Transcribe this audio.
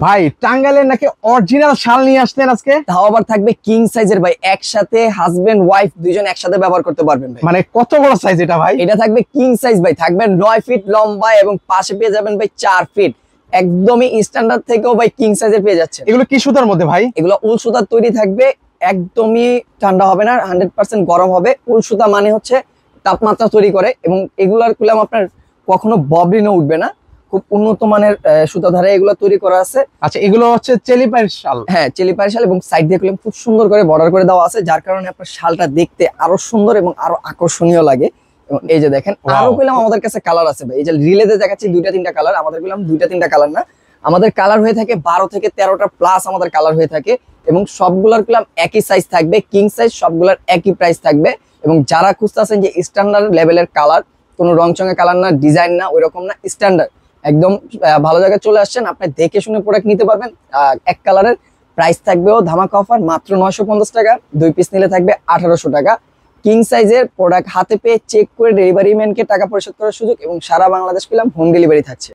ভাই টাঙ্গাইলের নাকি অরিজিনাল শাল নিয়ে আসলেন আজকে? তাও আবার থাকবে কিং সাইজের ভাই, একসাথে হাজবেন্ড ওয়াইফ দুইজন একসাথে ব্যবহার করতে পারবেন ভাই। মানে কত বড় সাইজ এটা ভাই? এটা থাকবে কিং সাইজ ভাই, থাকবে 9 ফিট লম্বা এবং পাশে পেয়ে যাবেন ভাই 4 ফিট। একদমই স্ট্যান্ডার্ড থেকেও ভাই কিং সাইজের পেয়ে যাচ্ছেন। এগুলো কি সুতার মধ্যে ভাই? এগুলো উল সুতার তৈরি থাকবে, একদমই ঠান্ডা হবে না, 100% গরম হবে। উল সুতা মানে হচ্ছে তাপমাত্রা তৈরি করে, এবং এগুলার কুলাম আপনার কখনো ববলিনও উঠবে না। খুব উন্নত মানের সুতা ধারে এগুলো তৈরি করা আছে। আচ্ছা, এগুলো হচ্ছে চেলিপাইর শাল? হ্যাঁ, চেলিপাইর শাল, এবং সাইড দিয়ে কুলাম খুব সুন্দর করে বর্ডার করে দেওয়া আছে, যার কারণে আপনার শালটা দেখতে আরো সুন্দর এবং আরো আকর্ষণীয় লাগে। এবং এই যে দেখেন, আরো কইলাম আমাদের কাছে কালার আছে ভাই। এই যে রিলেতে দেখাচ্ছি 2-3টা কালার, আমাদের কইলাম 2-3টা কালার না, আমাদের কালার হয়ে থাকে 12 থেকে 13টা প্লাস আমাদের কালার হয়ে থাকে। এবং সবগুলার কইলাম একই সাইজ থাকবে, কিং সাইজ, সবগুলার একই প্রাইস থাকবে। এবং যারা খুঁজতেছেন যে স্ট্যান্ডার্ড লেভেলের কালার, কোনো রংচঙে কালার না, ডিজাইন না, ওইরকম না, স্ট্যান্ডার্ড একদম ভালো জায়গায় চলে আসছেন, আপনি দেখে শুনে প্রোডাক্ট নিতে পারবেন। এক কালারের প্রাইস থাকবেও ধামাকা অফার মাত্র 950 টাকা, 2 পিস নিলে থাকবে 1800 টাকা। কিং সাইজের প্রোডাক্ট হাতে পেয়ে চেক করে ডেলিভারি ম্যানকে টাকা পরিশোধ করার সুযোগ, এবং সারা বাংলাদেশ পেলাম হোম ডেলিভারি থাকছে।